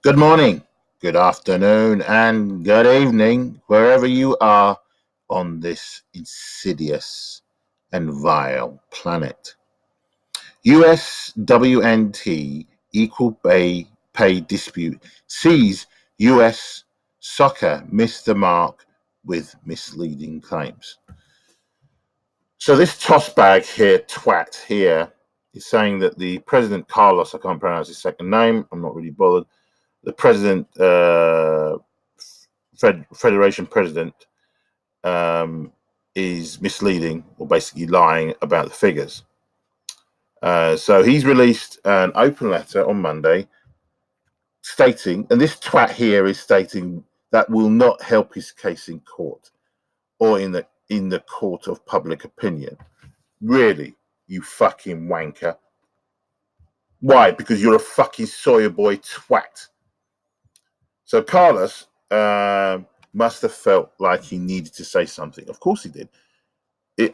Good morning, good afternoon, and good evening, wherever you are on this insidious and vile planet. USWNT equal pay dispute sees US soccer missed the mark with misleading claims. So this tossbag here, twat here, is saying that the President Carlos, I can't pronounce his second name, I'm not really bothered, the president, Federation president, is misleading or basically lying about the figures. So he's released an open letter on Monday stating, and this twat here is stating that will not help his case in court or in the court of public opinion. Really, you fucking wanker. Why? Because you're a fucking soya boy twat. So Carlos must have felt like he needed to say something. Of course he did.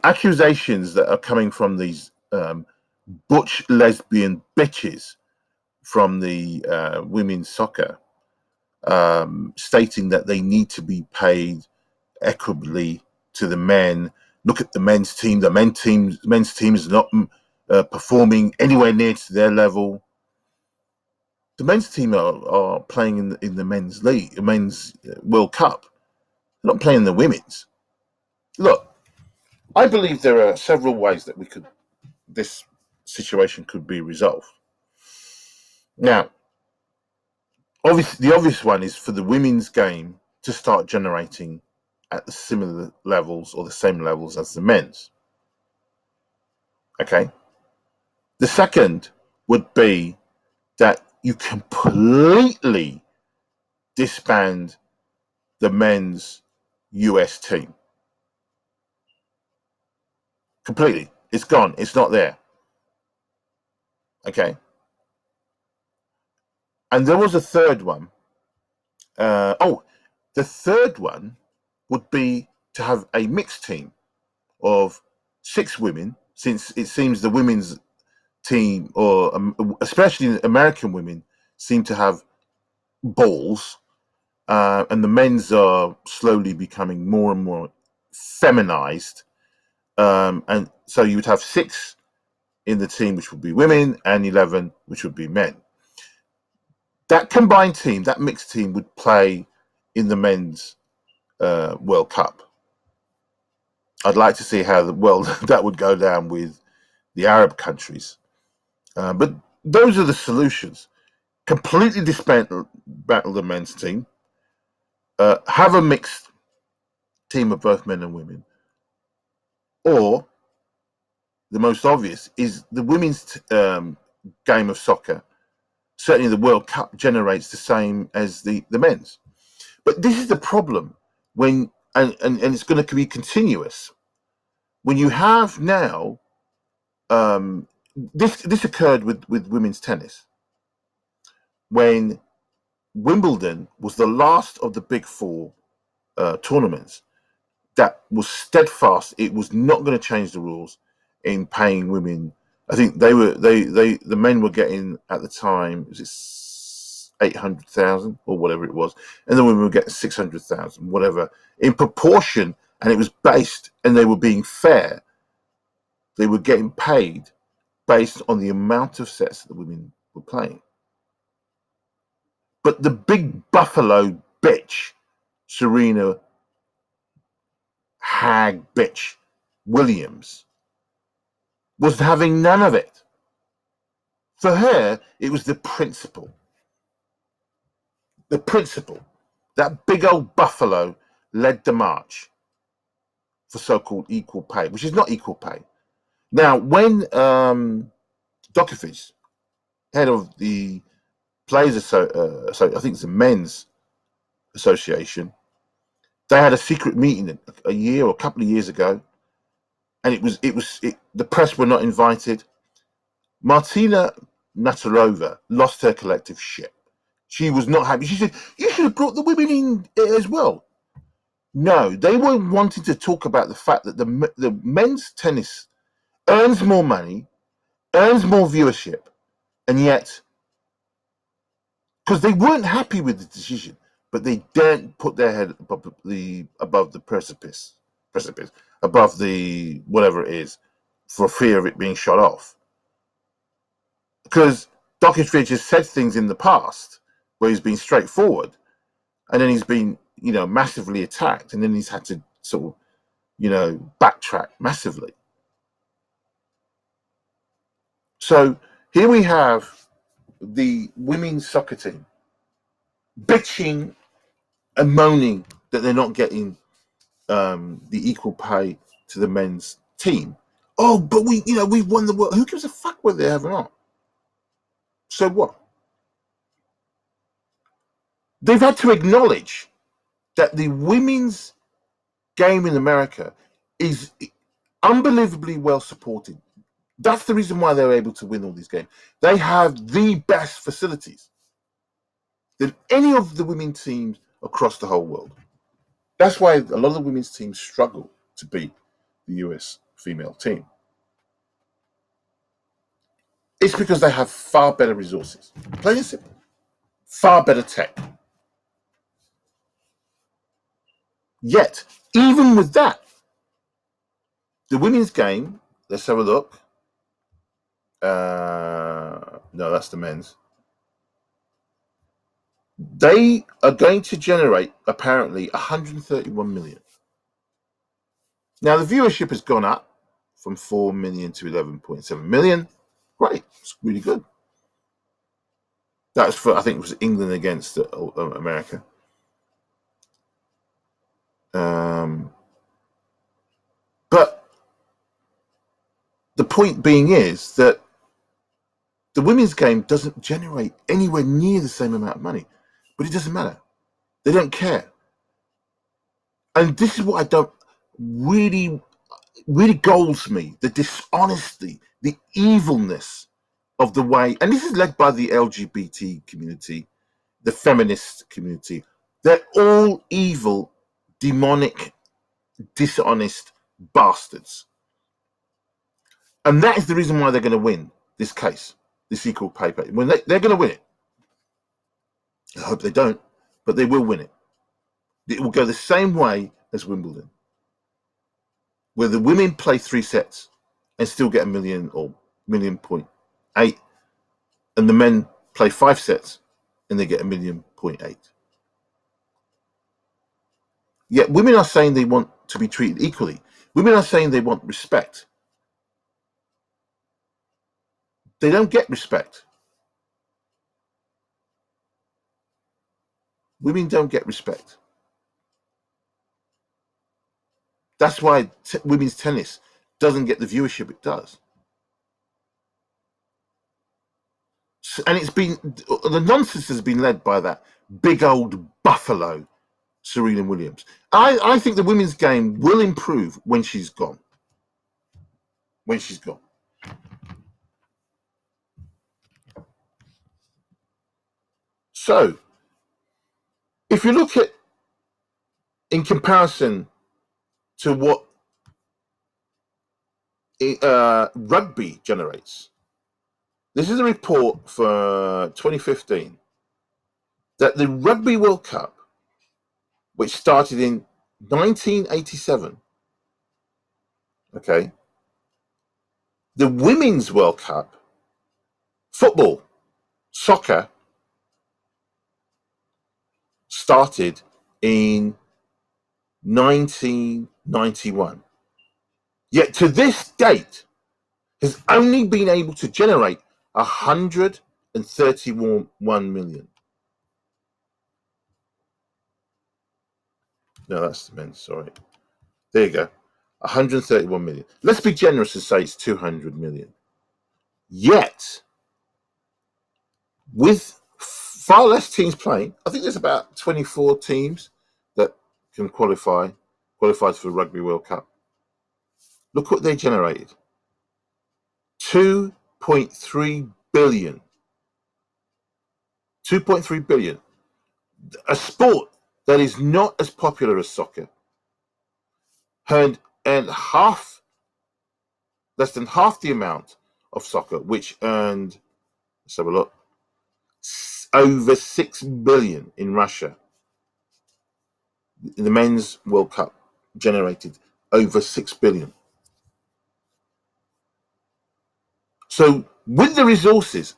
Accusations that are coming from these butch lesbian bitches from the women's soccer, stating that they need to be paid equitably to the men. Look at the men's team. The men's team is not performing anywhere near to their level. The men's team are playing in the men's league, men's World Cup. They're not playing the women's. Look, I believe there are several ways that this situation could be resolved. Now, the obvious one is for the women's game to start generating at the similar levels or the same levels as the men's. Okay. The second would be that you completely disband the men's US team. Completely. It's gone. It's not there. Okay. And there was a third one. The third one would be to have a mixed team of 6 women, since it seems the women's team, or especially American women, seem to have balls, and the men's are slowly becoming more and more feminized. And so you would have 6 in the team, which would be women, and 11, which would be men. That combined team, that mixed team, would play in the men's World Cup. I'd like to see how that would go down with the Arab countries. But those are the solutions. Completely dismantle the men's team. Have a mixed team of both men and women. Or, the most obvious, is the women's game of soccer. Certainly the World Cup generates the same as the men's. But this is the problem and it's going to be continuous. When you have now, this occurred with women's tennis. When Wimbledon was the last of the big 4 tournaments that was steadfast, it was not going to change the rules in paying women. I think the men were getting at the time, was it 800,000 or whatever it was, and the women were getting 600,000, whatever, in proportion, and it was based, and they were being fair. They were getting paid based on the amount of sets that the women were playing. But the big buffalo bitch, Serena hag bitch Williams, was having none of it. For her, it was the principle. The principle. That big old buffalo led the march for so-called equal pay, which is not equal pay. Now, when Djokovic, head of the Players so I think it's the Men's Association, they had a secret meeting a year or a couple of years ago, and the press were not invited. Martina Navratilova lost her collective shit. She was not happy. She said, "You should have brought the women in as well." No, they were wanting to talk about the fact that the men's tennis earns more money, earns more viewership, and yet because they weren't happy with the decision, but they daren't put their head above the precipice, above the whatever it is, for fear of it being shot off. Because Dockage has said things in the past where he's been straightforward, and then he's been, massively attacked, and then he's had to sort of, backtrack massively. So here we have the women's soccer team bitching and moaning that they're not getting the equal pay to the men's team. Oh, but we've won the world. Who gives a fuck whether they have or not? So what? They've had to acknowledge that the women's game in America is unbelievably well supported. That's the reason why they're able to win all these games. They have the best facilities than any of the women's teams across the whole world. That's why a lot of the women's teams struggle to beat the US female team. It's because they have far better resources. Plain and simple. Far better tech. Yet, even with that, the women's game, let's have a look. No, that's the men's. They are going to generate, apparently, 131 million. Now, the viewership has gone up from 4 million to 11.7 million. Great. It's really good. That was for, I think it was England against America. But the point being is that the women's game doesn't generate anywhere near the same amount of money. But it doesn't matter. They don't care. And this is what I don't really galls me, the dishonesty, the evilness of the way, and this is led by the LGBT community, the feminist community. They're all evil, demonic, dishonest bastards. And that is the reason why they're going to win this case, this equal pay. When they're going to win it. I hope they don't, but they will win it. It will go the same way as Wimbledon, where the women play 3 sets and still get 1 million or 1.8, and the men play 5 sets and they get 1.8 million. Yet women are saying they want to be treated equally. Women are saying they want respect. They don't get respect. Women don't get respect. That's why women's tennis doesn't get the viewership it does. And the nonsense has been led by that big old buffalo, Serena Williams. I think the women's game will improve when she's gone. When she's gone. So, if you look at, in comparison to what rugby generates, this is a report for 2015 that the Rugby World Cup, which started in 1987, okay, the Women's World Cup, football, soccer, started in 1991. Yet to this date, has only been able to generate 131 million. No, that's the men's, sorry. There you go. 131 million. Let's be generous and say it's 200 million. Yet, with far less teams playing, I think there's about 24 teams that can qualify for the Rugby World Cup. Look what they generated. 2.3 billion. 2.3 billion. A sport that is not as popular as soccer and less than half the amount of soccer, which earned, let's have a look, over 6 billion in Russia. The men's World Cup generated over 6 billion. So with the resources,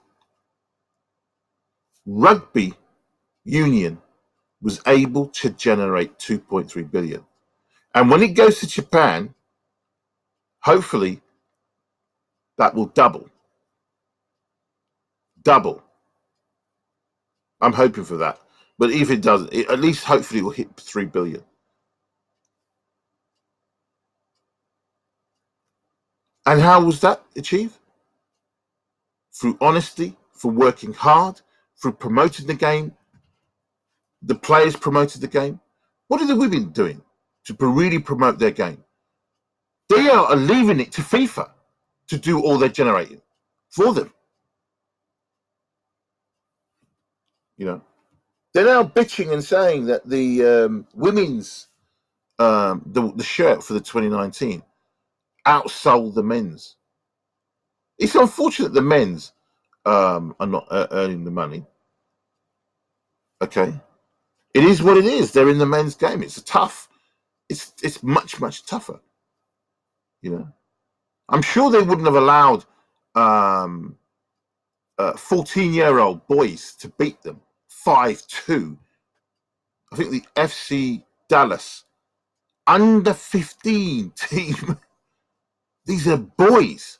rugby union was able to generate 2.3 billion. And when it goes to Japan, hopefully that will double. I'm hoping for that. But if it doesn't, at least hopefully it will hit 3 billion. And how was that achieved? Through honesty, through working hard, through promoting the game. The players promoted the game. What are the women doing to really promote their game? They are leaving it to FIFA to do all their generating for them. You know, they're now bitching and saying that the women's the shirt for the 2019 outsold the men's. It's unfortunate the men's are not earning the money. Okay, it is what it is. They're in the men's game. It's tough. It's much tougher. You know, I'm sure they wouldn't have allowed 14-year-old boys to beat them 5-2. I think the FC Dallas under 15 team. These are boys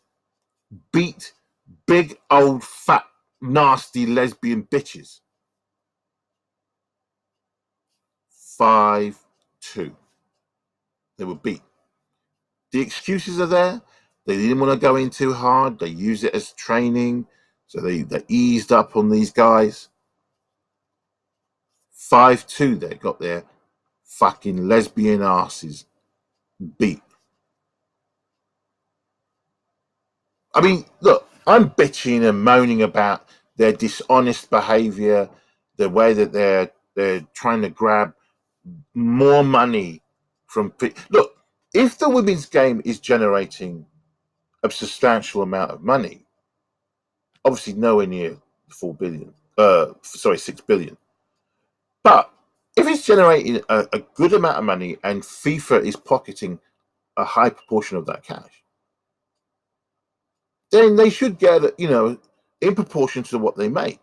beat big old fat nasty lesbian bitches 5-2. They were beat. The excuses are there. They didn't want to go in too hard. They use it as training. So they eased up on these guys. 5-2 they got their fucking lesbian asses beat. I mean, look, I'm bitching and moaning about their dishonest behavior, the way that they're trying to grab more money from. Look, if the women's game is generating a substantial amount of money, obviously nowhere near 4 billion. 6 billion. But if it's generating a good amount of money and FIFA is pocketing a high proportion of that cash, then they should get, in proportion to what they make.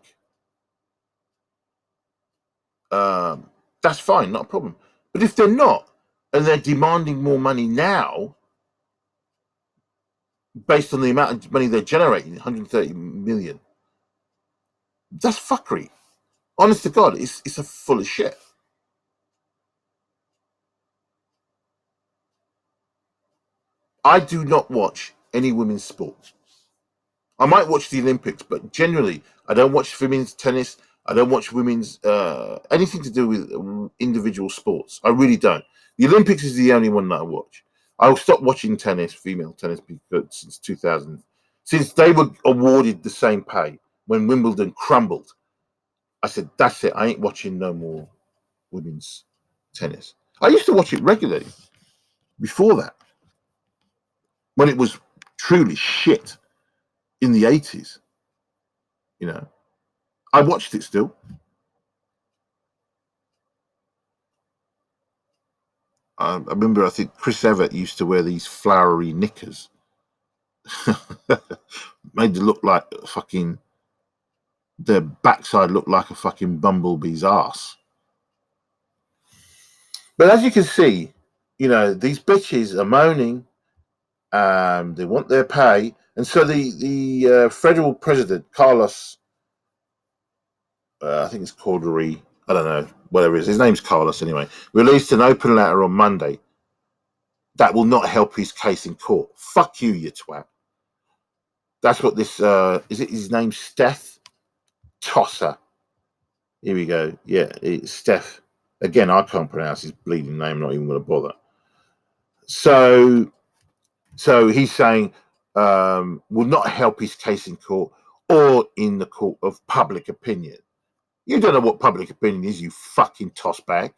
That's fine, not a problem. But if they're not, and they're demanding more money now, based on the amount of money they're generating, 130 million, that's fuckery. Honest to God, it's a full of shit. I do not watch any women's sport. I might watch the Olympics, but generally, I don't watch women's tennis. I don't watch women's anything to do with individual sports. I really don't. The Olympics is the only one that I watch. I'll stop watching tennis, female tennis, because since 2000, since they were awarded the same pay when Wimbledon crumbled. I said, that's it. I ain't watching no more women's tennis. I used to watch it regularly before that, when it was truly shit in the 80s. I watched it still. I remember, I think Chris Evert used to wear these flowery knickers. Made it look like fucking, the backside looked like a fucking bumblebee's ass. But as you can see, these bitches are moaning. They want their pay. And so the federal president, Carlos, I think it's Cordery, I don't know, whatever it is. His name's Carlos anyway. Released an open letter on Monday that will not help his case in court. Fuck you, you twat. That's what this, is it his name, Steph Tosser? Here we go. Yeah, it's Steph. Again, I can't pronounce his bleeding name, not even going to bother. So he's saying will not help his case in court or in the court of public opinion. You don't know what public opinion is, you fucking tossbag.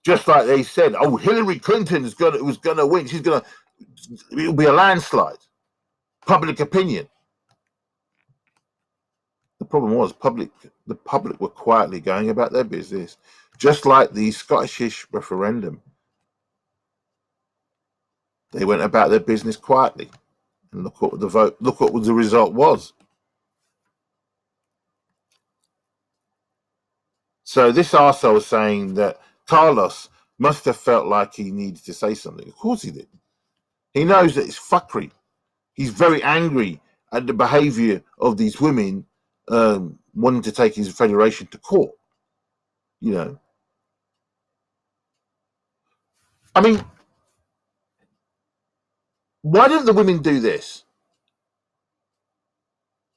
Just like they said, oh, Hillary Clinton was going to win. It'll be a landslide. Public opinion. The problem was the public were quietly going about their business, just like the Scottish referendum. They went about their business quietly, and look what the result was. So this arsehole was saying that Carlos must have felt like he needed to say something. Of course he did. He knows that it's fuckery. He's very angry at the behaviour of these women wanting to take his federation to court. You know, I mean, why don't the women do this?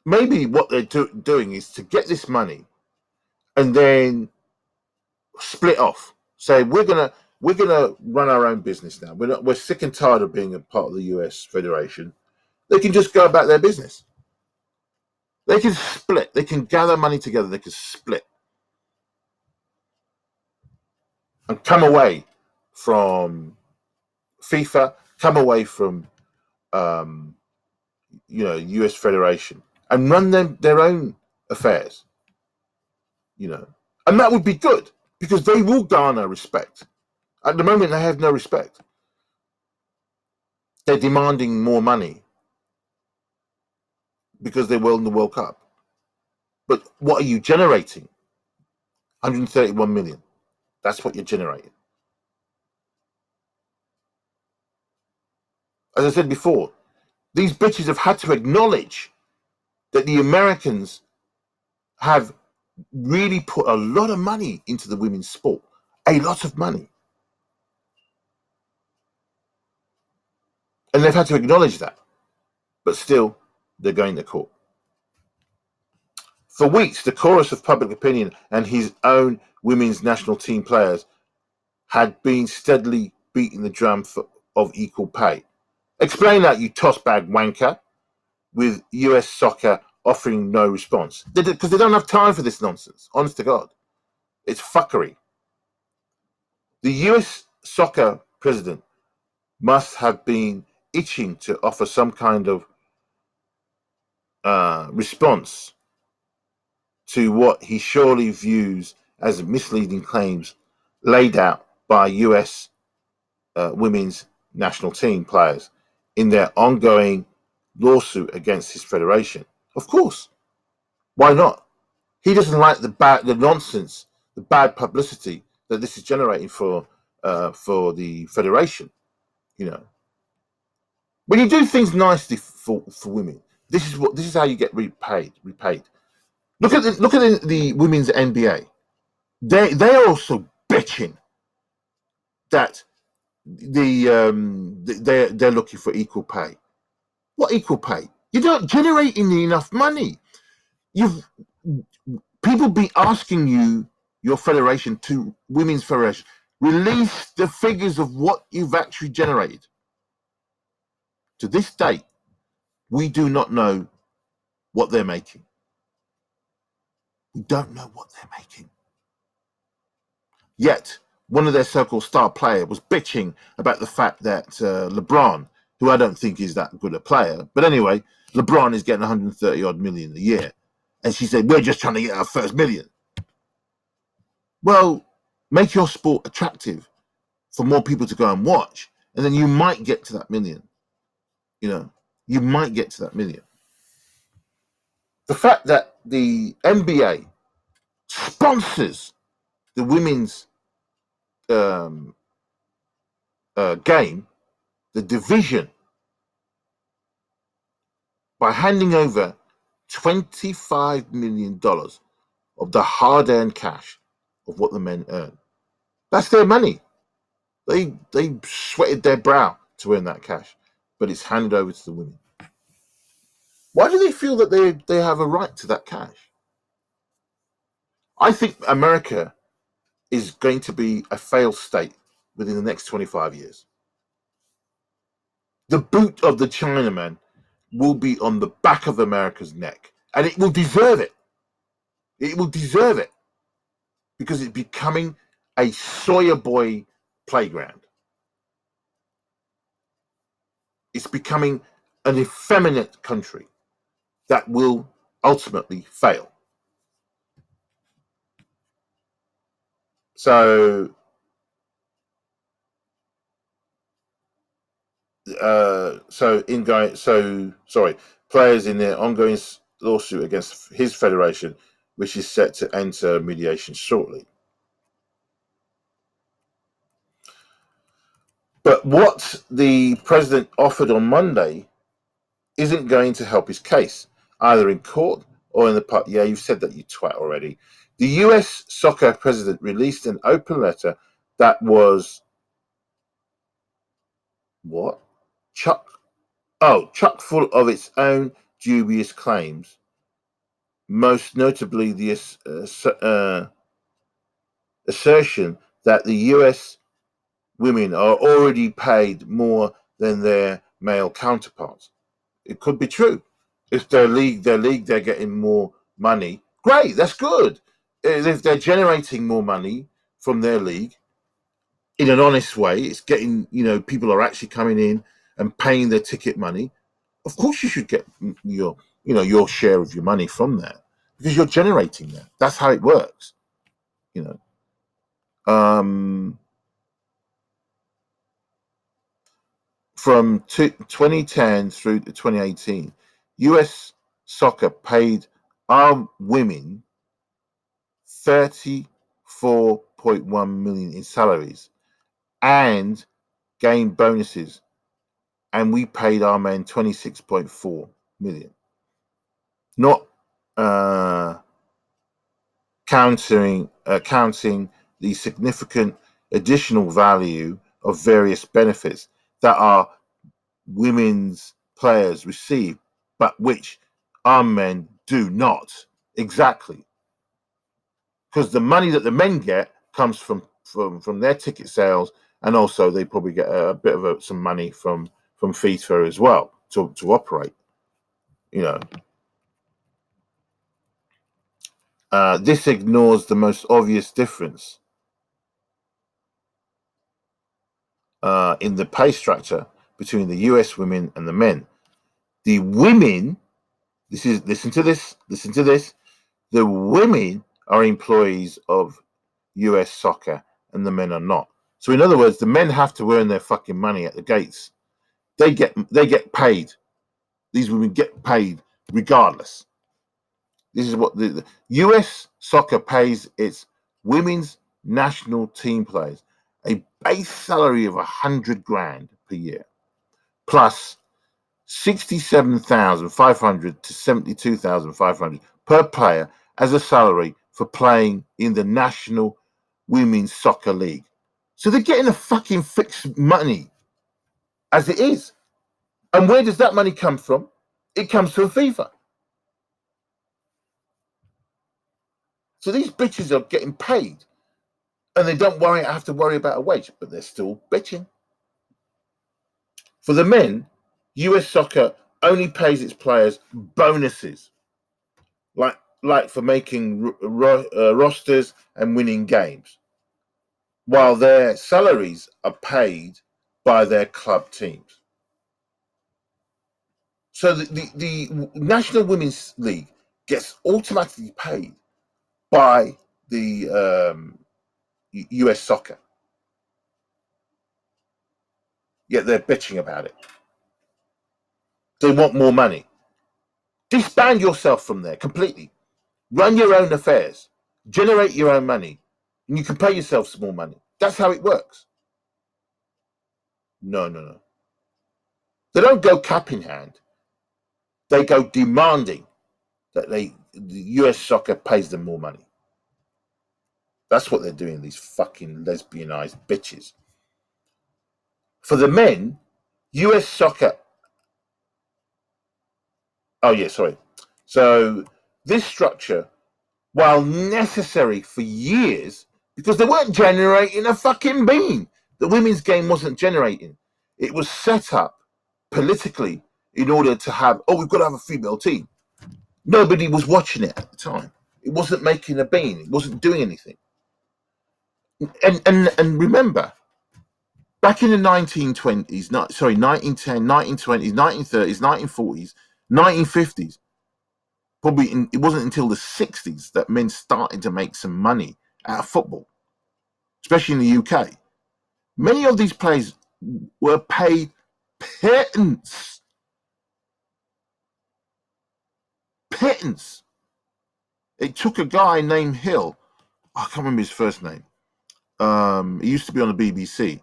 Maybe what they're doing is to get this money and then split off. Say we're gonna run our own business now. We're sick and tired of being a part of the US Federation. They can just go about their business. They can split. They can gather money together. They can split and come away from FIFA, come away from US Federation, and run their own affairs. And that would be good because they will garner respect. At the moment, they have no respect. They're demanding more money because they won the World Cup. But what are you generating? 131 million. That's what you're generating. As I said before, these bitches have had to acknowledge that the Americans have really put a lot of money into the women's sport. A lot of money. And they've had to acknowledge that. But still, they're going to court. For weeks, the chorus of public opinion and his own women's national team players had been steadily beating the drum of equal pay. Explain that, you tossbag wanker, with US soccer offering no response. Because they don't have time for this nonsense, honest to God. It's fuckery. The US soccer president must have been itching to offer some kind of response to what he surely views as misleading claims laid out by US women's national team players in their ongoing lawsuit against his federation. Of course. Why not? He doesn't like the nonsense, the bad publicity that this is generating for the federation. When you do things nicely for women, this is how you get repaid. Look at the women's NBA. They are also bitching that they're looking for equal pay. What equal pay? You're not generating enough money. People be asking you, your federation, to women's federation, release the figures of what you've actually generated. To this date, we do not know what they're making. We don't know what they're making. Yet, one of their so-called star player was bitching about the fact that LeBron, who I don't think is that good a player, but anyway, LeBron is getting 130 odd million a year. And she said, we're just trying to get our first million. Well, make your sport attractive for more people to go and watch, and then you might get to that million. You might get to that million. The fact that the NBA sponsors the women's game, the division, by handing over $25 million of the hard-earned cash of what the men earn. That's their money. They sweated their brow to earn that cash, but it's handed over to the women. Why do they feel that they have a right to that cash? I think America is going to be a failed state within the next 25 years. The boot of the Chinaman will be on the back of America's neck, and it will deserve it. It will deserve it because it's becoming a soya boy playground. It's becoming an effeminate country that will ultimately fail. So, players in their ongoing lawsuit against his federation, which is set to enter mediation shortly. But what the president offered on Monday isn't going to help his case, either in court or in the pub. Yeah, you've said that, you twat, already. The US soccer president released an open letter that was what? Chock full of its own dubious claims, most notably the assertion that the US women are already paid more than their male counterparts. It could be true. If they're getting more money. Great, that's good. If they're generating more money from their league in an honest way, it's getting, people are actually coming in and paying their ticket money. Of course, you should get your share of your money from that, because you're generating that. That's how it works. From 2010 through to 2018, US soccer paid our women 34.1 million in salaries and gained bonuses, and we paid our men 26.4 million. Not counting the significant additional value of various benefits that our women's players receive, but which our men do not. Exactly. Because the money that the men get comes from their ticket sales, and also they probably get a bit of some money from FIFA as well to operate. This ignores the most obvious difference in the pay structure between the US women and the men. The women, listen to this. The women are employees of US soccer and the men are not. So in other words, the men have to earn their fucking money at the gates. They get paid. These women get paid regardless. This is what the US soccer pays its women's national team players a base salary of 100 grand per year, plus 67,500 to 72,500 per player as a salary for playing in the National Women's Soccer League. So they're getting a fucking fixed money as it is. And where does that money come from? It comes from FIFA. So these bitches are getting paid, and they don't have to worry about a wage, but they're still bitching. For the men, US soccer only pays its players bonuses, like for making rosters and winning games, while their salaries are paid by their club teams. So the National Women's League gets automatically paid by the US soccer. Yet they're bitching about it. They want more money. Disband yourself from there completely. Run your own affairs. Generate your own money. And you can pay yourself some more money. That's how it works. No. They don't go cap in hand. They go demanding that the US soccer pays them more money. That's what they're doing, these fucking lesbianized bitches. For the men, US soccer... Oh, yeah, sorry. So this structure, while necessary for years, because they weren't generating a fucking bean. The women's game wasn't generating. It was set up politically in order to have, we've got to have a female team. Nobody was watching it at the time. It wasn't making a bean. It wasn't doing anything. And remember, back in the 1920s, 1910s, 1920s, 1930s, 1940s, 1950s, it wasn't until the 60s that men started to make some money out of football. especially in the UK. Many of these players were paid pittance. Pittance. It took a guy named Hill, I can't remember his first name. He used to be on the BBC,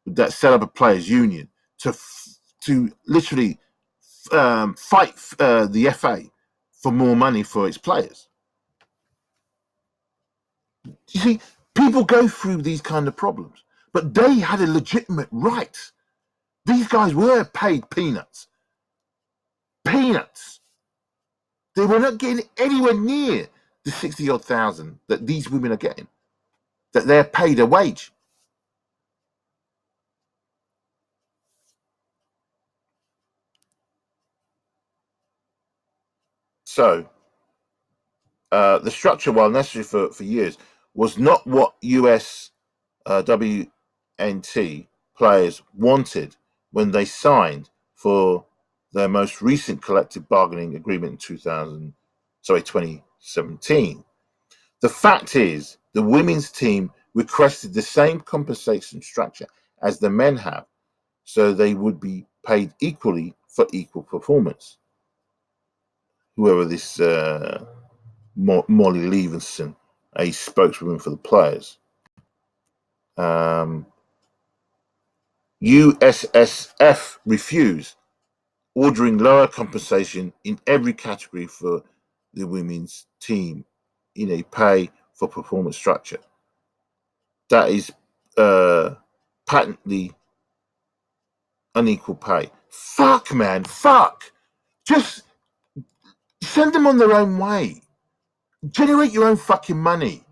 that set up a players' union to literally fight the FA for more money for its players. You see, people go through these kind of problems, but they had a legitimate right. These guys were paid peanuts. Peanuts. They were not getting anywhere near the 60-odd thousand that these women are getting, that they're paid a wage. So the structure, while necessary for years, was not what USWNT players wanted when they signed for their most recent collective bargaining agreement in 2017. The fact is, the women's team requested the same compensation structure as the men have, so they would be paid equally for equal performance. Whoever this Molly Levinson, a spokeswoman for the players. USSF refused, ordering lower compensation in every category for the women's team in a pay for performance structure. That is patently unequal pay. Fuck, man, fuck. Just send them on their own way. Generate your own fucking money.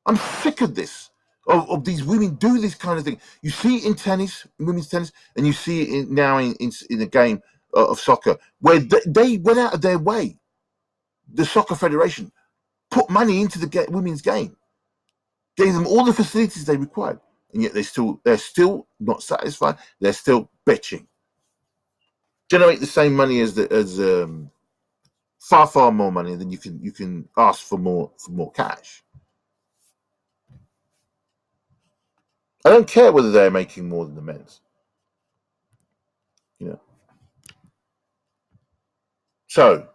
I'm sick of this. Of these women do this kind of thing. You see it in tennis, women's tennis, and you see it now in a game of soccer, where they went out of their way. The Soccer Federation put money into the women's game, gave them all the facilities they required, and yet they're still not satisfied. They're still bitching. Generate the same money as far more money than you can ask for more cash. I don't care whether they're making more than the men's. You know. So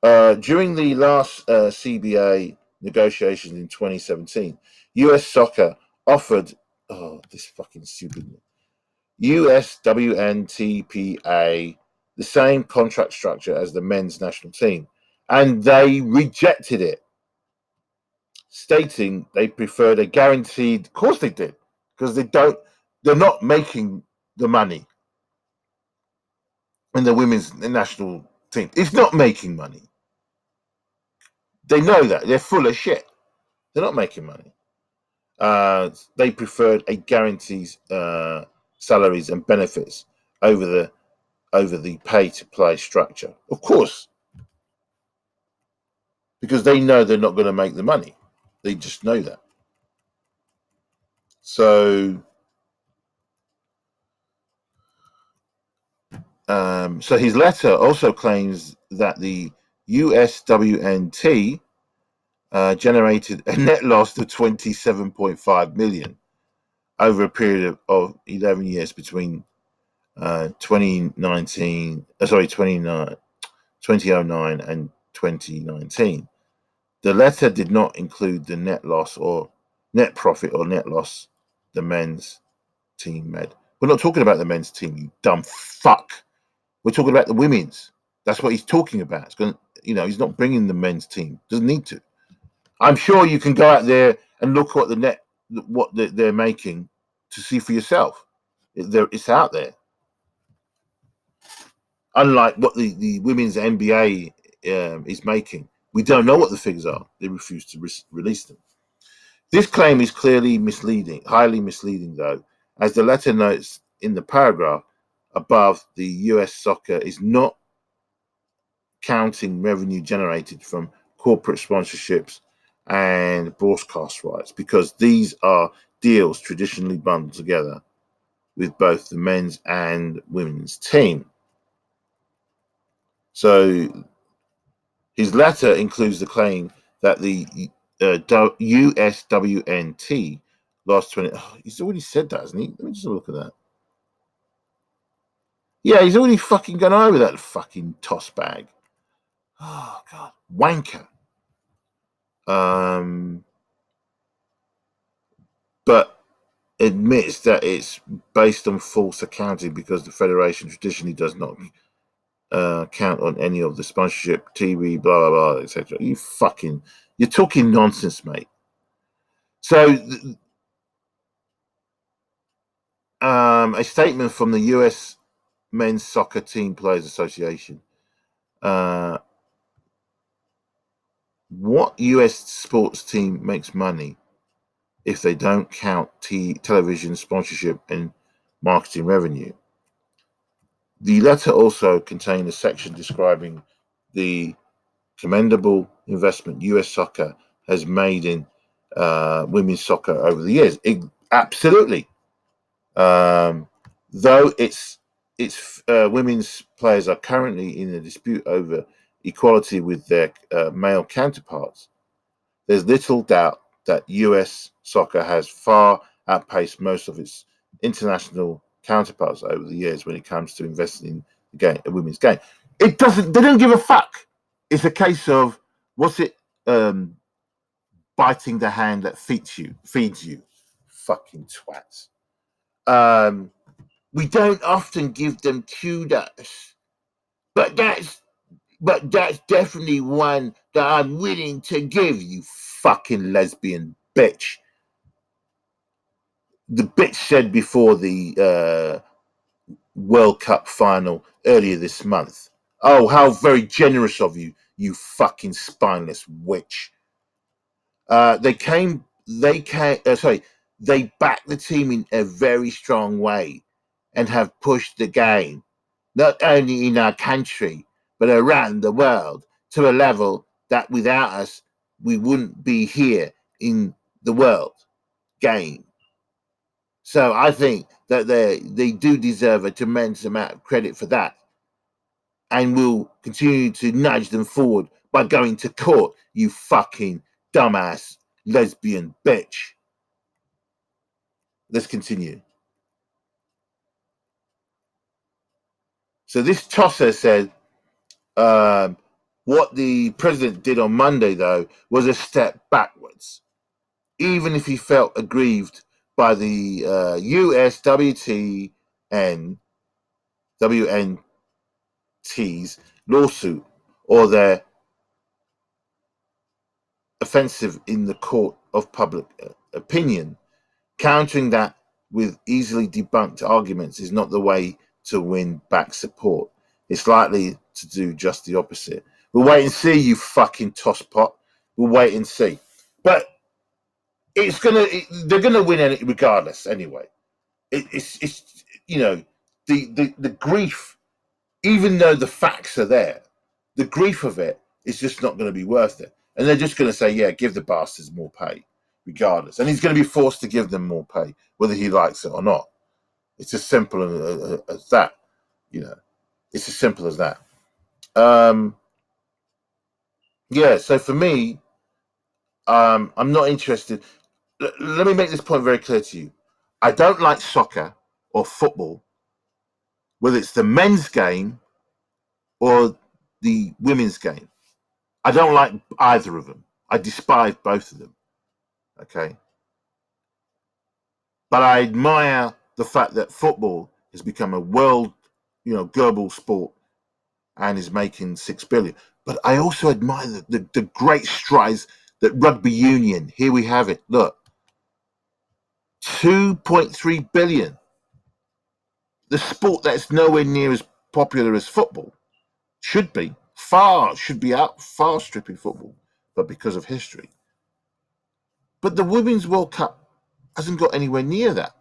during the last CBA negotiations in 2017, US Soccer offered this fucking stupid USWNTPA the same contract structure as the men's national team, and they rejected it, stating they preferred a guaranteed. Of course they did, because they're not making the money in the women's national team. It's not making money. They know that. They're full of shit. They're not making money. They preferred a guaranteed salaries and benefits over the pay to play structure. Of course, because they know they're not going to make the money. They just know that. So his letter also claims that the USWNT generated a net loss of 27.5 million over a period of 11 years between 2009 and 2019. The letter did not include the net loss or net profit or net loss the men's team made. We're not talking about the men's team, you dumb fuck. We're talking about the women's. That's what he's talking about. It's going, he's not bringing the men's team. Doesn't need to. I'm sure you can go out there and look at what they're making to see for yourself. It's out there. Unlike what the women's NBA is making, we don't know what the figures are. They refuse to release them. This claim is clearly misleading, highly misleading, though, as the letter notes in the paragraph above, the US Soccer is not counting revenue generated from corporate sponsorships and broadcast rights, because these are deals traditionally bundled together with both the men's and women's team. So his letter includes the claim that the USWNT last 20. Oh, he's already said that, hasn't he? Let me just have a look at that. Yeah, he's already fucking gone over that fucking toss bag. Oh God, wanker. But admits that it's based on false accounting because the federation traditionally does not count on any of the sponsorship, TV, blah blah blah, etc. You're talking nonsense, mate. So, a statement from the US Men's Soccer Team Players Association. What US sports team makes money if they don't count television sponsorship and marketing revenue? The letter also contained a section describing the commendable investment US soccer has made in women's soccer over the years. Absolutely. Though its women's players are currently in a dispute over equality with their male counterparts, there's little doubt that US soccer has far outpaced most of its international counterparts over the years when it comes to investing in the game, a women's game. It doesn't. They don't give a fuck. It's a case of what's it? Biting the hand that feeds you. Fucking twats. We don't often give them kudos, but that's definitely one that I'm willing to give you, fucking lesbian bitch. The bitch said before the World Cup final earlier this month. Oh, how very generous of you, you fucking spineless witch. They backed the team in a very strong way and have pushed the game, not only in our country, but around the world to a level that without us, we wouldn't be here in the world game. So I think that they do deserve a tremendous amount of credit for that. And we'll continue to nudge them forward by going to court, you fucking dumbass lesbian bitch. Let's continue. So this tosser said, what the president did on Monday, though, was a step backwards, even if he felt aggrieved by the USWNT's lawsuit or their offensive in the court of public opinion. Countering that with easily debunked arguments is not the way to win back support. It's likely to do just the opposite. We'll wait and see, you fucking tosspot. We'll wait and see. But they're gonna win regardless anyway. It's you know, the grief, even though the facts are there, the grief of it is just not going to be worth it. And they're just going to say, yeah, give the bastards more pay, regardless. And he's going to be forced to give them more pay, whether he likes it or not. It's as simple as that, you know. It's as simple as that. Yeah, so for me, I'm not interested. Let me make this point very clear to you. I don't like soccer or football, whether it's the men's game or the women's game. I don't like either of them. I despise both of them. Okay. But I admire the fact that football has become a world, global sport and is making 6 billion. But I also admire the great strides that rugby union, here we have it, look, 2.3 billion. The sport that's nowhere near as popular as football should be far stripping football, but because of history. But the Women's World Cup hasn't got anywhere near that.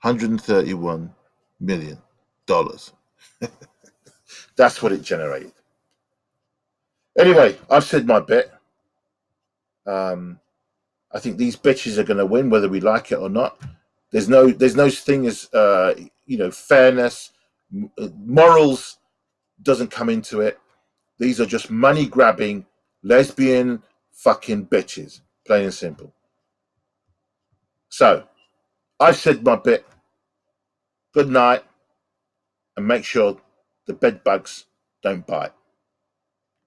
$131 million. That's what it generated. Anyway, I've said my bit. I think these bitches are going to win, whether we like it or not. There's no thing as fairness, morals doesn't come into it. These are just money grabbing, lesbian, fucking bitches. Plain and simple. So, I've said my bit. Good night, and make sure the bed bugs don't bite.